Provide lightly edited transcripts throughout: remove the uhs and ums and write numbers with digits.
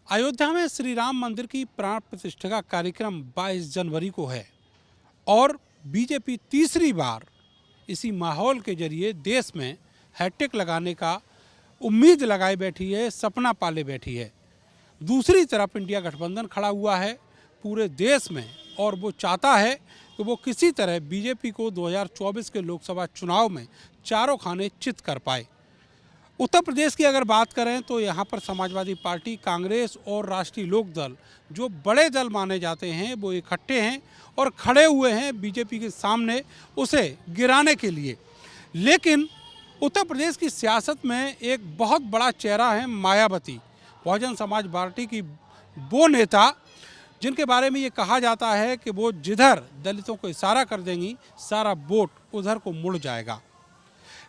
अयोध्या में श्री राम मंदिर की प्राण प्रतिष्ठा का कार्यक्रम 22 जनवरी को है और बीजेपी तीसरी बार इसी माहौल के जरिए देश में हैट्रिक लगाने का उम्मीद लगाए बैठी है, सपना पाले बैठी है। दूसरी तरफ इंडिया गठबंधन खड़ा हुआ है पूरे देश में और वो चाहता है कि वो किसी तरह बीजेपी को 2024 के लोकसभा चुनाव में चारों खाने चित कर पाए। उत्तर प्रदेश की अगर बात करें तो यहाँ पर समाजवादी पार्टी, कांग्रेस और राष्ट्रीय लोक दल जो बड़े दल माने जाते हैं वो इकट्ठे हैं और खड़े हुए हैं बीजेपी के सामने उसे गिराने के लिए। लेकिन उत्तर प्रदेश की सियासत में एक बहुत बड़ा चेहरा है मायावती, बहुजन समाज पार्टी की वो नेता जिनके बारे में ये कहा जाता है कि वो जिधर दलितों को इशारा कर देंगी सारा वोट उधर को मुड़ जाएगा।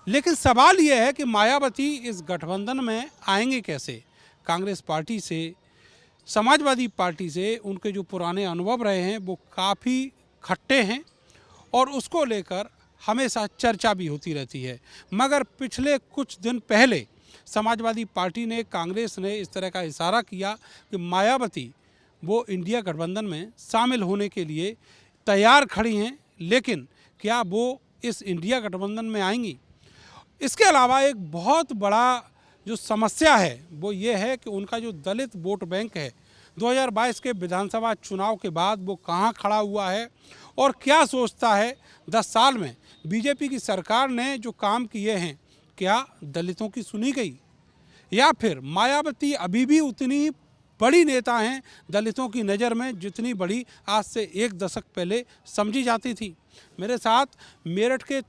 लेकिन सवाल ये है कि मायावती इस गठबंधन में आएंगे कैसे। कांग्रेस पार्टी से, समाजवादी पार्टी से उनके जो पुराने अनुभव रहे हैं वो काफ़ी खट्टे हैं और उसको लेकर हमेशा चर्चा भी होती रहती है। मगर पिछले कुछ दिन पहले समाजवादी पार्टी ने, कांग्रेस ने इस तरह का इशारा किया कि मायावती वो इंडिया गठबंधन में शामिल होने के लिए तैयार खड़ी हैं, लेकिन क्या वो इस इंडिया गठबंधन में आएंगी। इसके अलावा एक बहुत बड़ा जो समस्या है वो ये है कि उनका जो दलित वोट बैंक है 2022 के विधानसभा चुनाव के बाद वो कहाँ खड़ा हुआ है और क्या सोचता है। 10 साल में बीजेपी की सरकार ने जो काम किए हैं क्या दलितों की सुनी गई, या फिर मायावती अभी भी उतनी ही बड़ी नेता हैं दलितों की नज़र में जितनी बड़ी आज से एक दशक पहले समझी जाती थी। मेरे साथ मेरठ के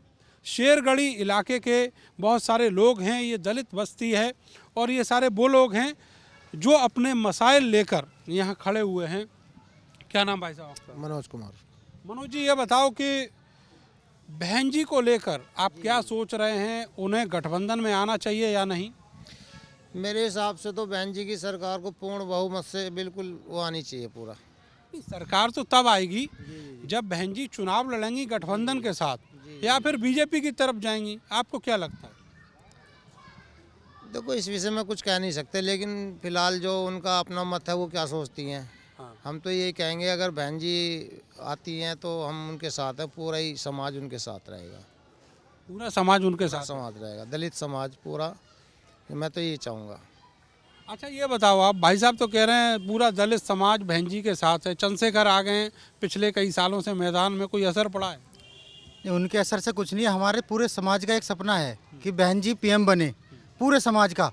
शेरगढ़ी इलाके के बहुत सारे लोग हैं, ये दलित बस्ती है और ये सारे वो लोग हैं जो अपने मसाइल लेकर यहाँ खड़े हुए हैं। क्या नाम भाई साहब आपका? मनोज कुमार। मनोज जी, ये बताओ कि बहन जी को लेकर आप क्या सोच रहे हैं, उन्हें गठबंधन में आना चाहिए या नहीं? मेरे हिसाब से तो बहन जी की सरकार को पूर्ण बहुमत से बिल्कुल वो आनी चाहिए पूरा। सरकार तो तब आएगी जब बहन जी चुनाव लड़ेंगी गठबंधन के साथ या फिर बीजेपी की तरफ जाएंगी। आपको क्या लगता है? देखो, इस विषय में कुछ कह नहीं सकते, लेकिन फिलहाल जो उनका अपना मत है वो क्या सोचती हैं। हाँ। हम तो यही कहेंगे अगर बहन जी आती हैं तो हम उनके साथ हैं, पूरा ही समाज उनके साथ रहेगा। पूरा समाज उनके साथ? समाज रहेगा, दलित समाज पूरा। मैं तो यही चाहूँगा। अच्छा, ये बताओ, आप भाई साहब तो कह रहे हैं पूरा दलित समाज बहन जी के साथ है, चंद्रशेखर आ गए हैं पिछले कई सालों से मैदान में, कोई असर पड़ा है? नहीं, उनके असर से कुछ नहीं। हमारे पूरे समाज का एक सपना है कि बहन जी पीएम बने, पूरे समाज का।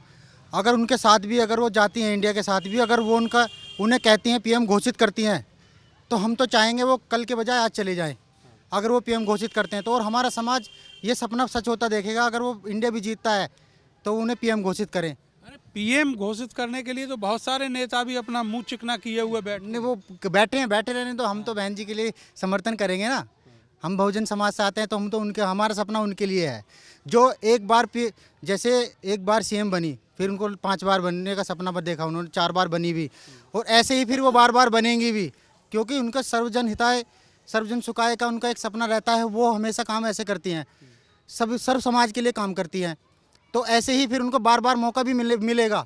अगर उनके साथ भी अगर वो जाती हैं, इंडिया के साथ भी अगर वो उन्हें कहती हैं पीएम घोषित करती हैं, तो हम तो चाहेंगे वो कल के बजाय आज चले जाएं। अगर वो पीएम घोषित करते हैं तो, और हमारा समाज ये सपना सच होता देखेगा। अगर वो इंडिया भी जीतता है तो उन्हें पीएम घोषित करें। अरे, पीएम घोषित करने के लिए तो बहुत सारे नेता भी अपना मुंह चिकना किए हुए बैठे। वो बैठे रहने तो हम तो बहन जी के लिए समर्थन करेंगे ना। हम बहुजन समाज से आते हैं तो हम तो उनके, हमारा सपना उनके लिए है जो एक बार जैसे एक बार सीएम बनी, फिर उनको 5 बार बनने का सपना पर देखा उन्होंने, 4 बार बनी भी, और ऐसे ही फिर वो बार बार बनेंगी भी, क्योंकि उनका सर्वजन हिताय सर्वजन सुखाय का उनका एक सपना रहता है। वो हमेशा काम ऐसे करती हैं, सर्व समाज के लिए काम करती हैं। तो ऐसे ही फिर उनको बार बार मौका भी मिलेगा,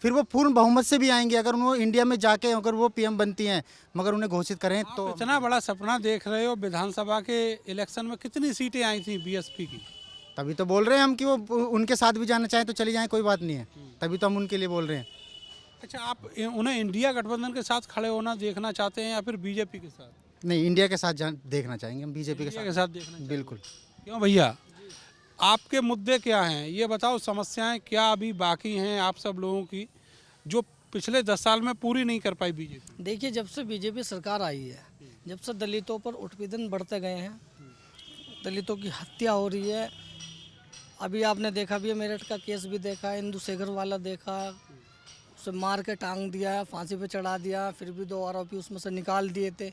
फिर वो पूर्ण बहुमत से भी आएंगे अगर वो इंडिया में जाके अगर वो पीएम बनती हैं, मगर उन्हें घोषित करें तो। इतना बड़ा सपना देख रहे हो, विधानसभा के इलेक्शन में कितनी सीटें आई थी बीएसपी की? तभी तो बोल रहे हैं हम कि वो उनके साथ भी जाना चाहें तो चले जाएं, कोई बात नहीं है। तभी तो हम उनके लिए बोल रहे हैं। अच्छा, आप उन्हें इंडिया गठबंधन के साथ खड़े होना देखना चाहते हैं या फिर बीजेपी के साथ? नहीं, इंडिया के साथ देखना चाहेंगे हम, बीजेपी के साथ देखना चाहेंगे। बिल्कुल। क्यों भैया, आपके मुद्दे क्या हैं ये बताओ, समस्याएं क्या अभी बाकी हैं आप सब लोगों की जो पिछले 10 साल में पूरी नहीं कर पाई बीजेपी? देखिए, जब से बीजेपी सरकार आई है, जब से दलितों पर उत्पीड़न बढ़ते गए हैं, दलितों की हत्या हो रही है। अभी आपने देखा भी है, मेरठ का केस भी देखा है, इंदु शेखर वाला देखा, उसे मार के टांग दिया, फांसी पे चढ़ा दिया, फिर भी 2 आरोपी उसमें से निकाल दिए थे।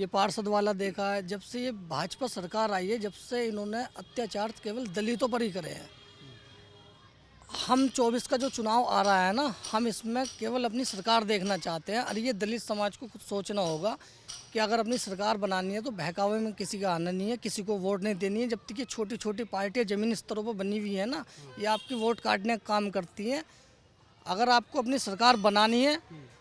ये पार्षद वाला देखा है। जब से ये भाजपा सरकार आई है, जब से इन्होंने अत्याचार केवल दलितों पर ही करे हैं। हम 24 का जो चुनाव आ रहा है ना, हम इसमें केवल अपनी सरकार देखना चाहते हैं। और ये दलित समाज को कुछ सोचना होगा कि अगर अपनी सरकार बनानी है तो बहकावे में किसी का आना नहीं है, किसी को वोट नहीं देनी है। जब तक ये छोटी छोटी पार्टियाँ ज़मीनी स्तरों पर बनी हुई है ना, ये आपकी वोट काटने का काम करती हैं। अगर आपको अपनी सरकार बनानी है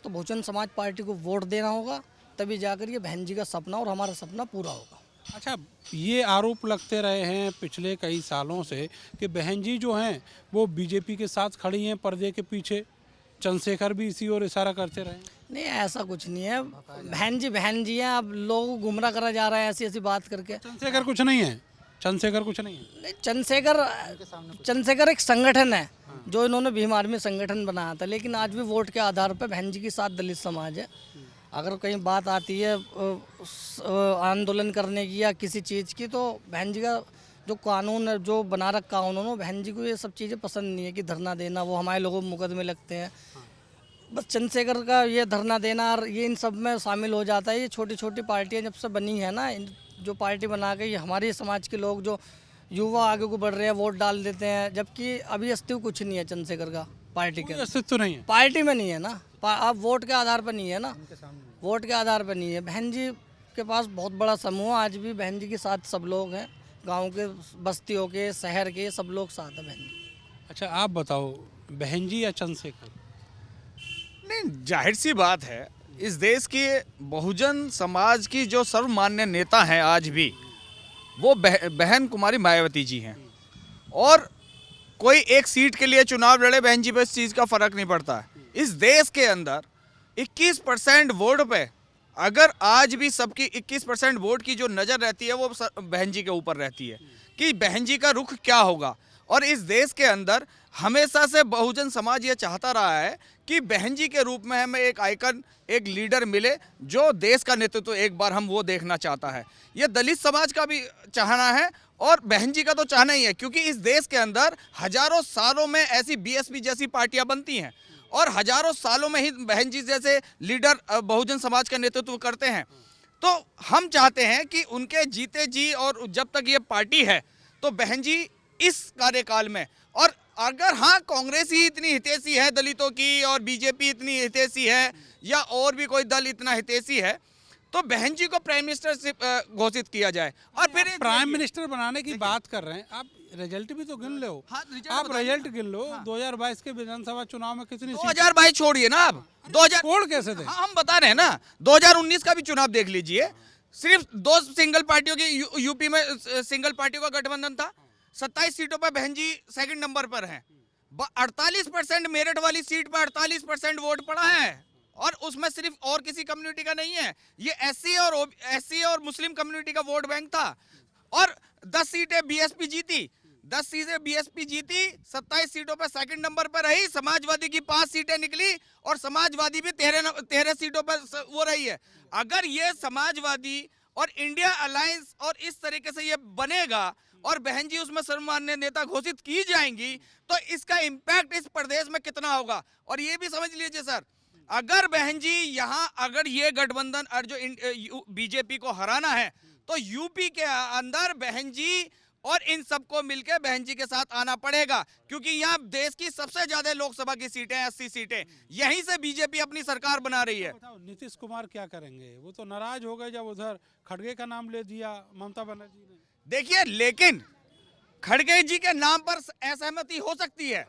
तो बहुजन समाज पार्टी को वोट देना होगा, तभी जाकर ये बहन जी का सपना और हमारा सपना पूरा होगा। अच्छा, ये आरोप लगते रहे हैं पिछले कई सालों से कि बहन जी जो हैं वो बीजेपी के साथ खड़ी हैं पर्दे के पीछे। चंद्रशेखर भी इसी ओर इशारा करते रहे। नहीं, ऐसा कुछ नहीं है। बहन जी हैं। अब लोगों को गुमराह करा जा रहा है ऐसी ऐसी बात करके। चंद्रशेखर कुछ नहीं है, चंद्रशेखर कुछ नहीं है। नहीं, चंद्रशेखर एक संगठन है जो इन्होंने भीम आर्मी संगठन बनाया था, लेकिन आज भी वोट के आधार पर बहन जी के साथ दलित समाज है। अगर कहीं बात आती है आंदोलन करने की या किसी चीज़ की, तो बहन जी का जो कानून है, जो बना रखा उन्होंने, बहन जी को ये सब चीज़ें पसंद नहीं है कि धरना देना। वो हमारे लोगों को मुकदमे लगते हैं। बस चंद्रशेखर का ये धरना देना और ये इन सब में शामिल हो जाता है। ये छोटी छोटी पार्टियाँ जब से बनी है ना, जो पार्टी बना के हमारे समाज के लोग, जो युवा आगे को बढ़ रहे हैं, वोट डाल देते हैं, जबकि अभी अस्तित्व कुछ नहीं है चंद्रशेखर का पार्टी के। अस्तित्व नहीं है, पार्टी में नहीं है ना। अब वोट के आधार पर नहीं है ना, वोट के आधार पर नहीं है। बहन जी के पास बहुत बड़ा समूह, आज भी बहन जी के साथ सब लोग हैं, गांव के, बस्तियों के, शहर के, सब लोग साथ हैं बहन जी। अच्छा, आप बताओ, बहन जी या चंद्रशेखर? नहीं, जाहिर सी बात है, इस देश के बहुजन समाज की जो सर्वमान्य नेता हैं आज भी, वो बहन कुमारी मायावती जी हैं। और कोई एक सीट के लिए चुनाव लड़े, बहन जी पे इस चीज़ का फ़र्क नहीं पड़ता है। इस देश के अंदर 21% वोट पे, अगर आज भी सबकी 21% वोट की जो नज़र रहती है वो बहन जी के ऊपर रहती है कि बहन जी का रुख क्या होगा। और इस देश के अंदर हमेशा से बहुजन समाज ये चाहता रहा है कि बहन जी के रूप में हमें एक आइकन, एक लीडर मिले जो देश का नेतृत्व एक बार हम वो देखना चाहता है। ये दलित समाज का भी चाहना है और बहन जी का तो चाहना ही है, क्योंकि इस देश के अंदर हजारों सालों में ऐसी बीएसपी जैसी पार्टियां बनती हैं और हजारों सालों में ही बहन जी जैसे लीडर बहुजन समाज का नेतृत्व करते हैं। तो हम चाहते हैं कि उनके जीते जी और जब तक ये पार्टी है तो बहन जी इस कार्यकाल में, और अगर हाँ कांग्रेस ही इतनी हितैषी है दलितों की और बीजेपी इतनी हितैषी है या और भी कोई दल इतना हितैषी है, तो बहन जी को प्राइम मिनिस्टर घोषित किया जाए। और फिर प्राइम मिनिस्टर बनाने की बात कर रहे हैं आप, रिजल्ट भी तो गिन लो। हाँ, रिजल्ट आप बताइए। रिजल्ट गिन लो। 2022 के विधानसभा चुनाव में कितनी 2022 छोड़िए ना, आप 2000 छोड़ कैसे थे? हाँ, हम बता रहे हैं ना, 2019 का भी चुनाव देख लीजिए। सिर्फ 2 सिंगल पार्टियों की यूपी में सिंगल पार्टियों का गठबंधन था। 27 सीटों पर बहन जी सेकंड नंबर पर हैं। 48% मेरठ वाली सीट पर 48% वोट पड़ा है और उसमें सिर्फ और किसी कम्युनिटी का नहीं है, ये एससी और मुस्लिम कम्युनिटी का वोट बैंक था। और 10 सीटें बीएसपी जीती, 10 सीटें बीएसपी जीती, 27 सीटों पर सेकंड नंबर पर रही। समाजवादी की 5 सीटें निकली और समाजवादी भी 13 सीटों पर वो रही है। अगर ये समाजवादी और इंडिया अलायंस और इस तरीके से ये बनेगा और बहन जी उसमें सर्वमान्य नेता घोषित की जाएंगी, तो इसका इम्पैक्ट इस प्रदेश में कितना होगा। और ये भी समझ लीजिए सर, अगर बहन जी यहाँ, अगर ये गठबंधन और जो बीजेपी को हराना है, तो यूपी के अंदर बहन जी और इन सबको मिलकर बहन जी के साथ आना पड़ेगा, क्योंकि यहाँ देश की सबसे ज्यादा लोकसभा की सीटें, 80 सीटें, यहीं से बीजेपी अपनी सरकार बना रही है। बताओ, नीतीश कुमार क्या करेंगे? वो तो नाराज हो गए जब उधर खड़गे का नाम ले दिया ममता बनर्जी ने। देखिए, लेकिन खड़गे जी के नाम पर असहमति हो सकती है,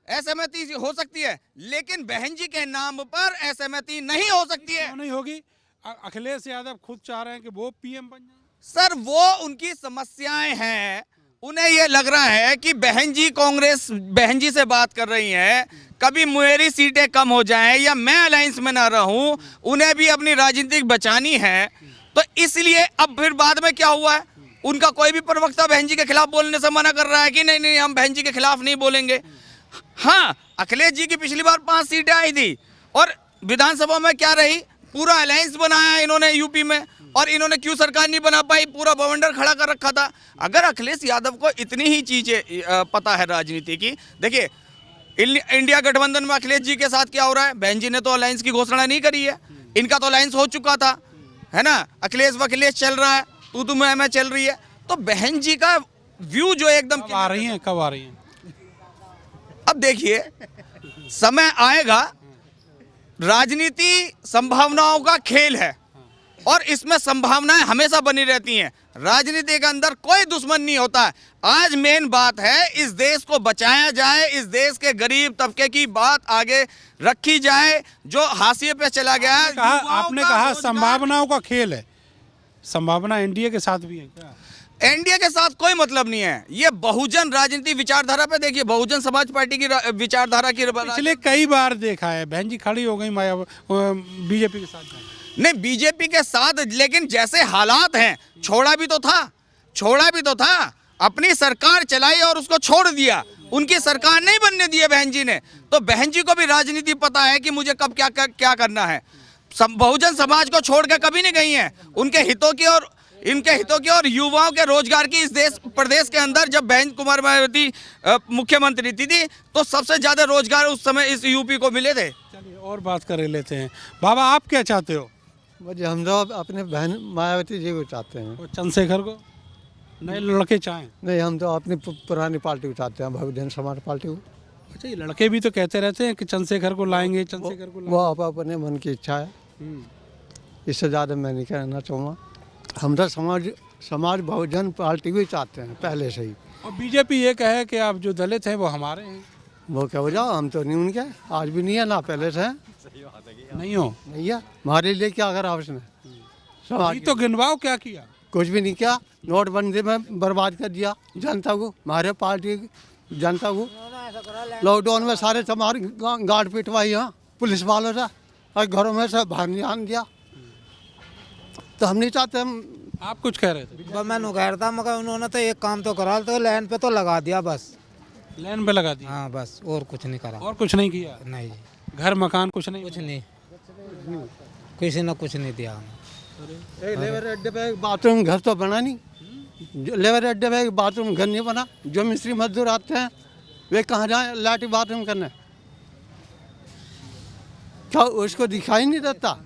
असहमति हो सकती है, लेकिन बहन जी के नाम पर असहमति नहीं हो सकती है। क्यों नहीं होगी? अखिलेश यादव खुद चाह रहे हैं कि वो पीएम बन जाए। सर, वो उनकी समस्याएं हैं, उन्हें ये लग रहा है कि बहन जी कांग्रेस बहन जी से बात कर रही हैं, कभी मेरी सीटें कम हो जाएं या मैं अलायंस में ना रहूं, उन्हें भी अपनी राजनीतिक बचानी है। तो इसलिए अब फिर बाद में क्या हुआ है, उनका कोई भी प्रवक्ता बहन जी के खिलाफ बोलने से मना कर रहा है कि नहीं नहीं हम बहन जी के खिलाफ नहीं बोलेंगे। हाँ, अखिलेश जी की पिछली बार 5 सीटें आई थी और विधानसभा में क्या रही, पूरा अलायंस बनाया इन्होंने यूपी में, और इन्होंने क्यों सरकार नहीं बना पाई, पूरा बवंडर खड़ा कर रखा था। अगर अखिलेश यादव को इतनी ही चीजें पता है राजनीति की, देखिए इंडिया गठबंधन में अखिलेश जी के साथ क्या हो रहा है, बहन जी ने तो अलायंस की घोषणा नहीं करी है, इनका तो अलायंस हो चुका था, है ना, अखिलेश वखिलेश चल रहा है, तू मैं चल रही है। तो बहन जी का व्यू जो एकदम कब आ रही हैं, कब आ रही हैं? अब देखिए, समय आएगा, राजनीति संभावनाओं का खेल है, और इसमें संभावनाएं हमेशा बनी रहती हैं। राजनीति के अंदर कोई दुश्मन नहीं होता है। आज मेन बात है इस देश को बचाया जाए, इस देश के गरीब तबके की बात आगे रखी जाए जो हाशिए पे चला गया है। आपने कहा संभावनाओं का खेल है, संभावना एनडीए के साथ भी है क्या? एनडीए के साथ कोई मतलब नहीं है। ये बहुजन राजनीति विचारधारा पे देखिए, बहुजन समाज पार्टी की विचारधारा की पिछले कई बार देखा है बहन जी खड़ी हो गई बीजेपी के साथ। नहीं, बीजेपी के साथ, लेकिन जैसे हालात हैं, छोड़ा भी तो था। अपनी सरकार चलाई और उसको छोड़ दिया। उनकी सरकार नहीं बनने दी है बहन जी ने। तो बहन जी को भी राजनीति पता है कि मुझे कब क्या करना है। बहुजन समाज को छोड़ के कभी नहीं गई हैं। इनके हितों की और युवाओं के रोजगार की इस प्रदेश के अंदर जब बहन कुमारी मायावती मुख्यमंत्री थी तो सबसे ज्यादा रोजगार उस समय इस यूपी को मिले थे। चलिए और बात कर लेते हैं। बाबा आप क्या चाहते हो? मुझे हम तो अपने बहन मायावती जी को चाहते हैं। और चंद्रशेखर को नए लड़के चाहें? नहीं, हम तो अपनी पुरानी पार्टी को चाहते हैं, बहुजन समाज पार्टी को। अच्छा, ये लड़के भी तो कहते रहते हैं कि चंद्रशेखर को लाएंगे, चंद्रशेखर को वो आप अपने मन की इच्छा है, इससे ज़्यादा मैं नहीं कहना चाहूँगा। हम तो समाज बहुजन पार्टी को ही चाहते हैं पहले से ही। और बीजेपी ये कहे कि आप जो दलित हैं वो हमारे हैं। वो क्या हो जाओ, हम तो नहीं उनके, आज भी नहीं है, ना पहले से है। नहीं हो? नहीं है, हमारे लिए क्या करा उसने? समाज तो गिनवाओ क्या किया? कुछ भी नहीं किया। नोटबंदी में बर्बाद कर दिया जनता को, हमारे पार्टी की जनता को। लॉकडाउन में सारे समाज गार्ड पिटवाई यहाँ पुलिस वालों से, और घरों में से बाहर नहीं आने दिया। तो हम नहीं चाहते। हम आप कुछ कह रहे थे? मैं कह रहा था, मगर उन्होंने तो एक काम तो करा, तो लाइन पे तो लगा दिया बस। लाइन पे लगा दिया? हाँ बस, और कुछ नहीं करा। और कुछ नहीं किया? नहीं जी, घर मकान कुछ नहीं? कुछ नहीं, किसी ने कुछ नहीं दिया हमें। लेबर अड्डे पे एक बाथरूम घर तो बना नहीं। लेबर अड्डे पे एक बाथरूम घर नहीं बना। जो मिस्त्री मजदूर आते हैं वे कहाँ जाए लाठी बाथरूम करने? क्या उसको दिखाई नहीं देता?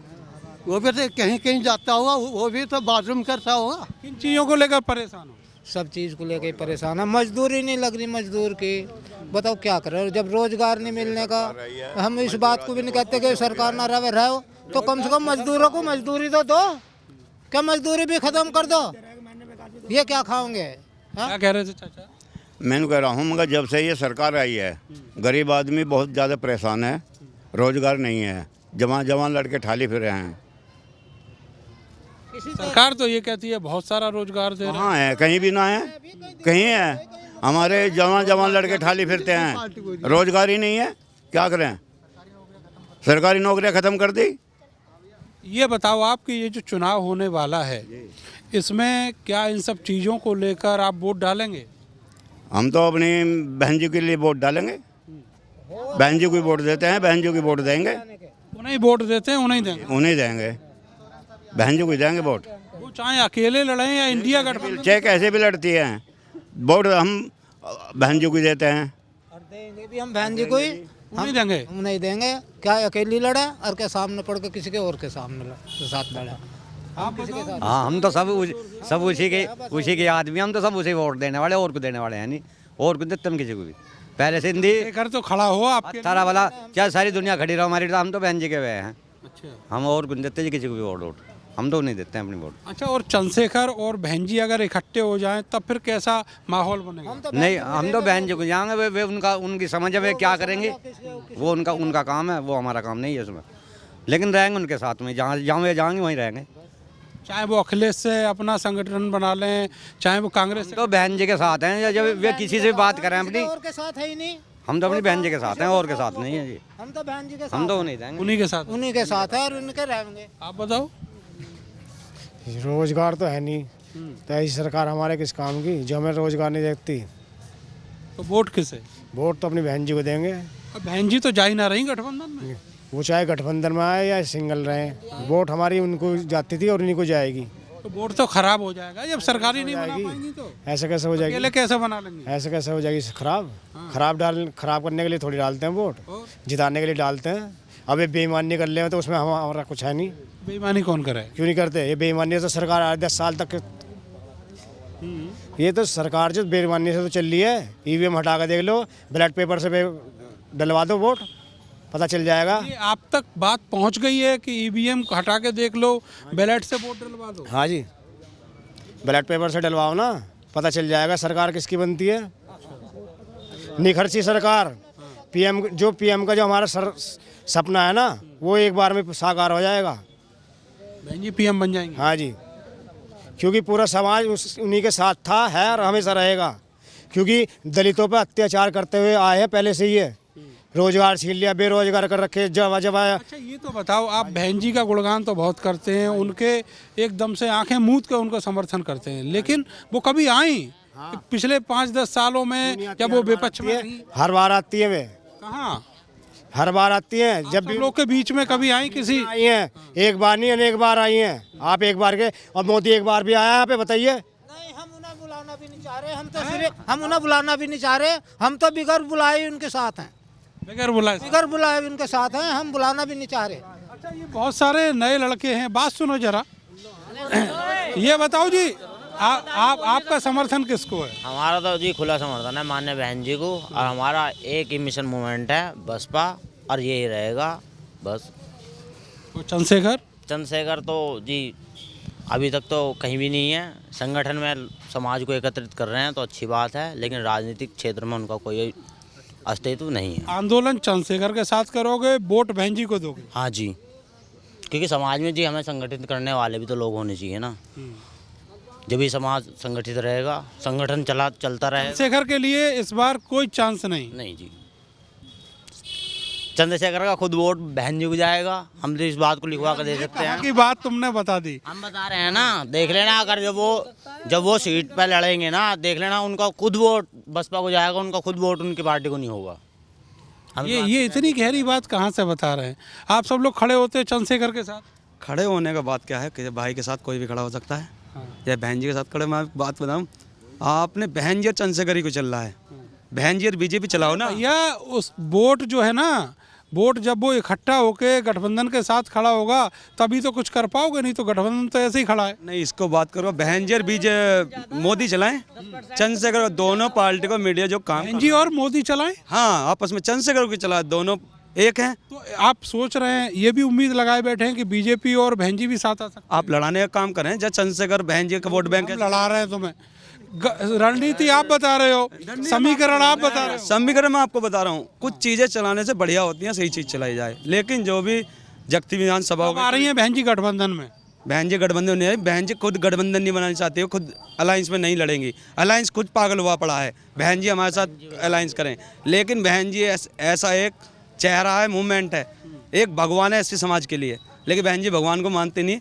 वो भी तो कहीं कहीं जाता होगा, वो भी तो बाथरूम करता होगा। किन चीज़ों को लेकर परेशान हो? सब चीज़ को लेकर परेशान है। मजदूरी नहीं लग रही मजदूर की, बताओ क्या करें? जब रोजगार नहीं मिलने का, हम इस बात को भी नहीं कहते कि सरकार ना रहो, तो कम से कम मजदूरों को मजदूरी तो दो। क्या मजदूरी भी खत्म कर दो? ये क्या खाओगे? क्या कह रहे थे चाचा? मैं कह रहा हूँ, मगर जब से ये सरकार आई है गरीब आदमी बहुत ज़्यादा परेशान है। रोजगार नहीं है, जवान लड़के ठाली फिर रहे हैं। सरकार तो ये कहती है बहुत सारा रोजगार दे रहे हैं। कहाँ है? कहीं भी ना है, कहीं है। हमारे जवान लड़के ठाली फिरते हैं, रोजगार ही नहीं है। क्या करें? सरकारी नौकरियां ख़त्म कर दी। ये बताओ आप कि ये जो चुनाव होने वाला है इसमें क्या इन सब चीज़ों को लेकर आप वोट डालेंगे? हम तो अपनी बहन जी के लिए वोट डालेंगे। बहन जी को वोट देते हैं, बहन जी को वोट देंगे। उन्हें वोट देते हैं, उन्हें देंगे? उन्हें देंगे, बहन जी को देंगे वोट। वो चाहे अकेले लड़ें या इंडिया गठबंधन, चाहे कैसे भी लड़ती हैं, वोट हम बहन जी को देते हैं। और देंगे भी हम बहन जी को ही, उन्हें देंगे। हम नहीं देंगे। क्या अकेली लड़े और के सामने पड़ के किसी के और के सामने साथ लड़े? हाँ, हम तो सब उसी के आदमी, हम तो सब उसे वोट देने वाले, और को देने वाले हैं नहीं, और को देते हम किसी को भी। पहले से हिंदी घर तो खड़ा हो आपके थारा वाला, क्या सारी दुनिया खड़ी रहो हमारी, तो हम तो बहन जी के हुए हैं। अच्छा, हम और को देते जी किसी को भी वोट, हम तो नहीं देते हैं अपनी वोट। अच्छा। और चंद्रशेखर और बहन जी अगर इकट्ठे हो जाएं तब फिर कैसा माहौल बनेगा? नहीं, हम तो बहन जी को जाएंगे, वे उनकी समझ है, वे क्या करेंगे वो उनका काम है, वो हमारा काम नहीं है उसमें। लेकिन रहेंगे उनके साथ में, जहाँ वे जाएंगे वहीं रहेंगे। चाहे वो अखिलेश से अपना संगठन बना लें, चाहे वो कांग्रेस से। तो बहन जी के साथ हैं। जब वे किसी से बात करें अपनी, और के साथ है ही नहीं। हम तो अपनी बहन जी के साथ हैं, और के साथ नहीं है जी। हम तो बहन जी के हम साथ, तो नहीं देंगे, उन्हीं के साथ। उन्हीं के साथ है और उनके रहेंगे। आप बताओ। रोजगार तो है नहीं, तो ऐसी सरकार हमारे किस काम की जो हमें रोजगार नहीं देती? तो वोट किसे? वोट तो अपनी बहन जी को देंगे। अब बहन जी तो जा ही ना रही गठबंधन में। वो चाहे गठबंधन में आए या सिंगल रहे, वोट हमारी उनको जाती थी और उन्हीं को जाएगी। तो वोट तो खराब हो जाएगा जब सरकारी नहीं बना पाएंगी तो। ऐसे कैसे हो जाएगी? अकेले कैसे बना लेंगे? ऐसे कैसे हो जाएगी? खराब करने के लिए थोड़ी डालते हैं वोट, जिताने के लिए डालते हैं। अब ये बेईमानी कर ले तो उसमें हमारा कुछ है नहीं। बेईमानी कौन करे? क्यों नहीं करते? ये बेईमानी तो सरकार 10 साल तक, ये तो सरकार जो बेईमानी से तो चल रही है। ईवीएम हटा कर देख लो, बैलेट पेपर से डलवा दो वोट, पता चल जाएगा। ये आप तक बात पहुंच गई है कि ईवीएम हटा के देख लो, बैलेट से वोट डलवा दो? हाँ जी, बैलेट पेपर से डलवाओ ना, पता चल जाएगा सरकार किसकी बनती है। निखरसी सरकार, पीएम का जो हमारा सपना है ना, वो एक बार में साकार हो जाएगा। बहन जी पीएम बन जाएंगे? हाँ जी, क्योंकि पूरा समाज उन्हीं के साथ था, है और हमेशा रहेगा। क्योंकि दलितों पर अत्याचार करते हुए आए हैं पहले से ही है, रोजगार छीन लिया, बेरोजगार कर रखे, जब आया। अच्छा ये तो बताओ, आप बहन जी का गुणगान तो बहुत करते हैं, उनके एकदम से आंखें मूंद के उनका समर्थन करते हैं, लेकिन वो कभी आई पिछले 5-10 सालों में जब वो विपक्ष में रही? हर बार आती है वे, कहाँ? हर बार आती हैं। जब भी लोग के बीच में कभी आई किसी? आई हैं, एक बार नहीं अनेक बार आई हैं। आप एक बार के, और मोदी एक बार भी आया यहाँ पे, बताइए। नहीं, हम उन्हें बुलाना भी नहीं चाह रहे, हम तो सिर्फ हम उन्हें बुलाना भी नहीं चाह रहे, हम तो बिगर बुलाए उनके साथ हैं, बगैर बुलाए? बिगर बुलाए उनके साथ हैं, हम बुलाना भी नहीं चाह रहे। अच्छा ये बहुत सारे नए लड़के हैं, बात सुनो जरा। ये बताओ जी, आपका समर्थन किसको है? हमारा तो जी खुला समर्थन है माननीय बहन जी को, और हमारा एक ही मिशन मूवमेंट है बसपा, और यही रहेगा बस। तो चंद्रशेखर तो जी अभी तक तो कहीं भी नहीं है। संगठन में समाज को एकत्रित कर रहे हैं तो अच्छी बात है, लेकिन राजनीतिक क्षेत्र में उनका कोई अस्तित्व नहीं है। आंदोलन चंद्रशेखर के साथ करोगे, वोट बहन जी को दोगे? हाँ जी, क्योंकि समाज में जी हमें संगठित करने वाले भी तो लोग होने चाहिए ना। जब भी समाज संगठित रहेगा, संगठन चलता रहेगा। चंद्रशेखर के लिए इस बार कोई चांस नहीं? नहीं जी, चंद्रशेखर का खुद वोट बहन जी को जाएगा। हम तो इस बात को लिखवा कर दे सकते हैं। की बात तुमने बता दी, हम बता रहे हैं ना, देख लेना। अगर जब वो सीट पे लड़ेंगे ना, देख लेना उनका खुद वोट बसपा को जाएगा, उनका खुद वोट उनकी पार्टी को नहीं होगा। ये इतनी गहरी बात कहाँ से बता रहे हैं आप? सब लोग खड़े होते हैं चंद्रशेखर के साथ। खड़े होने का बात क्या है कि भाई के साथ कोई भी खड़ा हो सकता है, या बहन जी के साथ खड़े। मैं बात बताऊं, आपने बहन जी और चंद्रशेखर ही को चल रहा है, बहन जी और बीजेपी चलाओ ना। या उस वोट जो है ना, वोट जब वो इकट्ठा होके गठबंधन के साथ खड़ा होगा तभी तो कुछ कर पाओगे, नहीं तो गठबंधन तो ऐसे ही खड़ा है। नहीं, इसको बात करो, बहन जी और मोदी चलाएं, चंद्रशेखर, दोनों पार्टी को मीडिया जो काम। बहन जी और मोदी चलाएं? हाँ, आपस में चंद्रशेखर को चलाए, दोनों एक हैं। तो आप सोच रहे हैं, ये भी उम्मीद लगाए बैठे हैं कि बीजेपी और बहन जी भी साथ आ सकते हैं? आप लड़ाने का काम करें, जब चंद्रशेखर बहन जी का वोट बैंक लड़ा रहे हैं तुम्हें। रणनीति आप बता रहे हो, समीकरण आप बता रहे हो। समीकरण मैं आपको बता रहा हूँ, कुछ चीजें चलाने से बढ़िया होती हैं, सही चीज चलाई जाए। लेकिन जो भी जगती विधानसभा आ रही है बहन जी गठबंधन में, बहन जी गठबंधन नहीं है, बहन जी खुद गठबंधन नहीं बनाना चाहती है, खुद अलायंस में नहीं लड़ेंगी। अलायंस खुद पागल हुआ पड़ा है, बहन जी हमारे साथ अलायंस करें। लेकिन बहन जी ऐसा एक चेहरा है, मूवमेंट है, एक भगवान है एससी समाज के लिए। लेकिन बहन जी भगवान को मानते नहीं,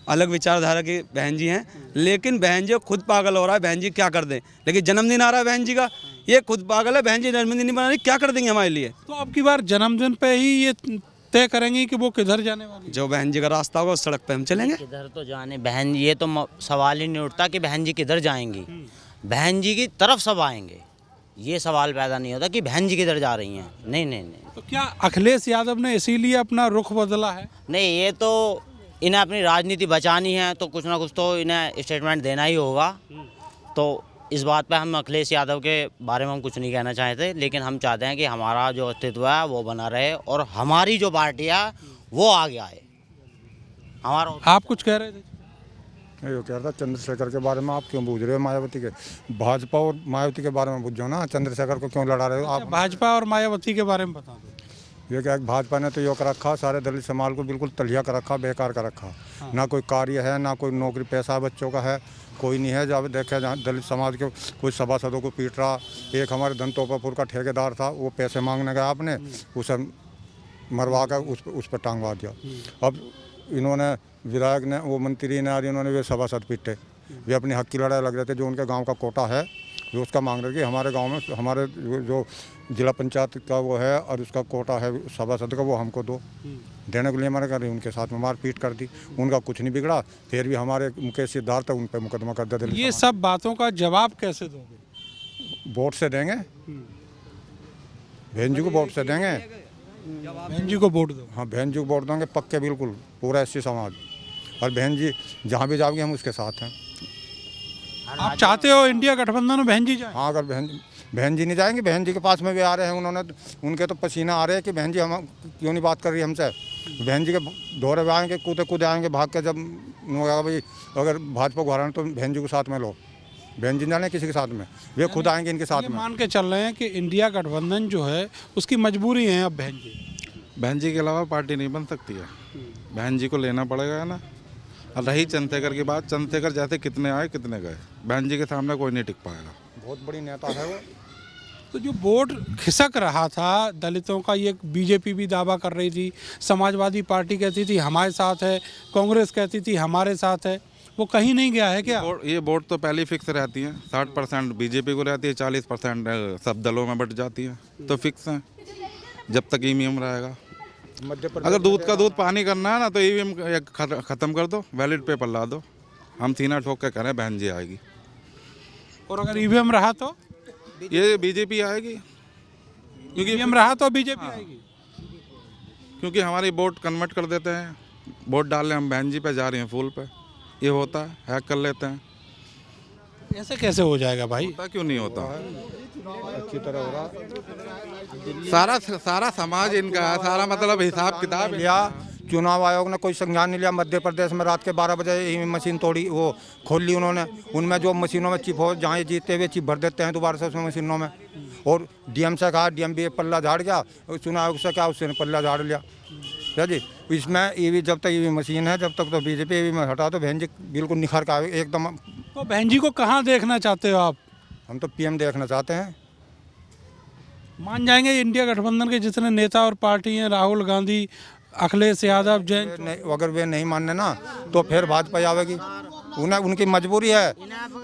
अलग विचारधारा की बहन जी हैं। लेकिन बहन जी खुद पागल हो रहा है, बहन जी क्या कर दें। लेकिन जन्मदिन आ रहा है बहन जी का, ये खुद पागल है, बहन जी जन्मदिन नहीं बना रही, क्या कर देंगे हमारे लिए। तो अब की बार जन्मदिन पे ही ये तय करेंगे कि वो किधर जाने वाली? जो बहन जी का रास्ता होगा उस सड़क पे हम चलेंगे। किधर तो जाने बहन, ये तो सवाल ही नहीं उठता कि बहन जी किधर जाएंगी। बहन जी की तरफ सब आएंगे, ये सवाल पैदा नहीं होता कि बहन जी किधर जा रही हैं। नहीं नहीं नहीं। तो क्या अखिलेश यादव ने इसीलिए अपना रुख बदला है? नहीं, ये तो इन्हें अपनी राजनीति बचानी है तो कुछ ना कुछ तो इन्हें स्टेटमेंट देना ही होगा। तो इस बात पे हम अखिलेश यादव के बारे में हम कुछ नहीं कहना चाहते, लेकिन हम चाहते हैं कि हमारा जो अस्तित्व है वो बना रहे और हमारी जो पार्टी है वो आगे आए। हमारा आप कुछ कह रहे थे? ये कह रहा था चंद्रशेखर के बारे में आप क्यों पूछ रहे हो? मायावती के, भाजपा और मायावती के बारे में पूछ जाओ ना, चंद्रशेखर को क्यों लड़ा रहे हो आप? भाजपा और मायावती के बारे में बता दो। ये क्या, भाजपा ने तो यो कर रखा, सारे दलित समाज को बिल्कुल तलिया कर रखा, बेकार कर रखा। ना कोई कार्य है, ना कोई नौकरी पैसा बच्चों का है, कोई नहीं है। जब देखा जहाँ दलित समाज के कुछ सभासदों को पीट रहा, एक हमारे धनतोपापुर का ठेकेदार था, वो पैसे मांगने गया, आपने उसे मरवा कर उस पर टांगवा दिया। अब इन्होंने विधायक ने, वो मंत्री ने, इन्होंने वे सभासद पीटे, वे अपनी हक की लड़ाई लग रहे थे। जो उनके गाँव का कोटा है जो उसका मांग रहे कि हमारे गांव में हमारे जो जिला पंचायत का वो है और उसका कोटा है सभासद का, वो हमको दो। देने के लिए मना कर रही, उनके साथ में मारपीट कर दी। उनका कुछ नहीं बिगड़ा, फिर भी हमारे मुकेश सिद्धार्थ उन पर मुकदमा कर दिया। ये सब बातों का जवाब कैसे दोगे? वोट से देंगे, बहन जी को वोट से देंगे। बहन जी को वोट दो? हाँ, बहन जी को वोट देंगे पक्के, बिल्कुल पूरा एससी समाज। और बहन जी जहाँ भी जाओगे हम उसके साथ हैं। आप चाहते हो इंडिया गठबंधन में बहन जी जाए? हाँ, अगर बहन बहन जी नहीं जाएंगे, बहन जी के पास में भी आ रहे हैं उन्होंने, उनके तो पसीना आ रहे हैं कि बहन जी हम क्यों नहीं बात कर रही हमसे। बहन जी के दौरे में आएंगे, कूदे कूदे आएंगे भाग के, जब भाई अगर भाजपा को हराना तो बहन जी को साथ में लो, बहन जी जाने किसी के साथ में, वे खुद आएंगे इनके साथ में। मान के चल रहे हैं कि इंडिया गठबंधन जो है उसकी मजबूरी है अब बहन जी के अलावा पार्टी नहीं बन सकती है, बहन जी को लेना पड़ेगा ना। और रही चंद्रशेखर की बात, चंद्रशेखर जैसे कितने आए कितने गए, बहन जी के सामने कोई नहीं टिक पाएगा। बहुत बड़ी नेता है वो। तो जो वोट खिसक रहा था दलितों का, ये बीजेपी भी दावा कर रही थी, समाजवादी पार्टी कहती थी हमारे साथ है, कांग्रेस कहती थी हमारे साथ है, वो कहीं नहीं गया है क्या? ये वोट तो पहले फिक्स रहती है, 60% बीजेपी को रहती है, 40% सब दलों में बट जाती है, तो फिक्स है जब तक ईवीएम रहेगा। अगर दूध का दूध पानी करना है ना तो ईवीएम खत्म कर दो, बैलेट पेपर ला दो, हम सीना ठोक के करें बहन जी आएगी। और अगर ईवीएम रहा तो ये बीजेपी आएगी, क्योंकि ईवीएम रहा तो बीजेपी आएगी, क्योंकि हमारी वोट कन्वर्ट कर देते हैं, वोट डालने हम बहन जी पे जा रहे हैं फूल पे, ये होता है, हैक कर लेते हैं। ऐसे कैसे हो जाएगा भाई? होता क्यों नहीं होता? अच्छी तरह हो रहा, सारा समाज इनका है, सारा मतलब हिसाब किताब लिया। चुनाव आयोग ने कोई संज्ञान नहीं लिया। मध्य प्रदेश में रात के 12 बजे ईवीएम मशीन तोड़ी, वो खोल ली उन्होंने, उनमें जो मशीनों में चिप हो, जहाँ जीतते हुए चिप भर देते हैं दोबारा से उसमें मशीनों में। और डीएम से कहा, डीएम भी पल्ला झाड़ गया, चुनाव आयोग से कहा, उसने पल्ला झाड़ लिया। क्या जी, इसमें ईवी जब तक ईवी मशीन है जब तक तो बीजेपी ईवी में हटा तो बहन जी बिल्कुल निखर का एकदम। तो बहन जी को कहाँ देखना चाहते हो आप? हम तो पीएम देखना चाहते हैं। मान जाएंगे इंडिया गठबंधन के जितने नेता और पार्टी हैं, राहुल गांधी, अखिलेश यादव, जयंत, अगर वे नहीं मानने ना तो फिर भाजपा आवेगी। उनकी मजबूरी है,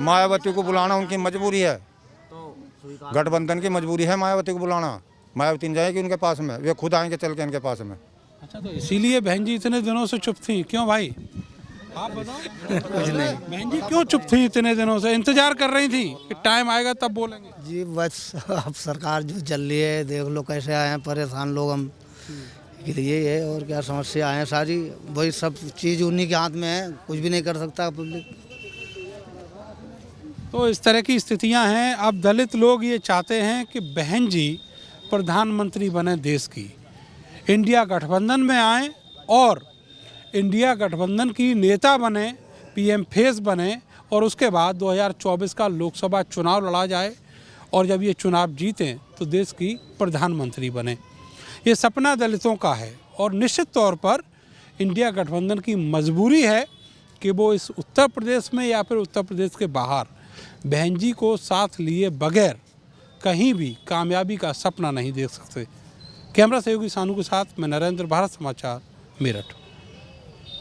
मायावती को बुलाना उनकी मजबूरी है, गठबंधन की मजबूरी है मायावती को बुलाना। मायावती नहीं जाएगी उनके पास में, वे खुद आएंगे चल के इनके पास में। अच्छा, तो इसीलिए बहन जी इतने दिनों से चुप थी, क्यों भाई? आप बताओ। कुछ नहीं, बहन जी क्यों चुप थी इतने दिनों से? इंतजार कर रही थी कि टाइम आएगा तब बोलेंगे। जी बस अब सरकार जो चल रही है देख लो कैसे आए हैं, परेशान लोग हम के लिए है, और क्या समस्या है सारी, वही सब चीज़ उन्हीं के हाथ में है, कुछ भी नहीं कर सकता पब्लिक। तो इस तरह की स्थितियां हैं। अब दलित लोग ये चाहते हैं कि बहन जी प्रधानमंत्री बने देश की, इंडिया गठबंधन में आए और इंडिया गठबंधन की नेता बने, पीएम फेस बने, और उसके बाद 2024 का लोकसभा चुनाव लड़ा जाए, और जब ये चुनाव जीतें तो देश की प्रधानमंत्री बने। ये सपना दलितों का है, और निश्चित तौर पर इंडिया गठबंधन की मजबूरी है कि वो इस उत्तर प्रदेश में या फिर उत्तर प्रदेश के बाहर बहन जी को साथ लिए बगैर कहीं भी कामयाबी का सपना नहीं देख सकते। कैमरा सहयोगी सानू के साथ मैं नरेंद्र, भारत समाचार, मेरठ।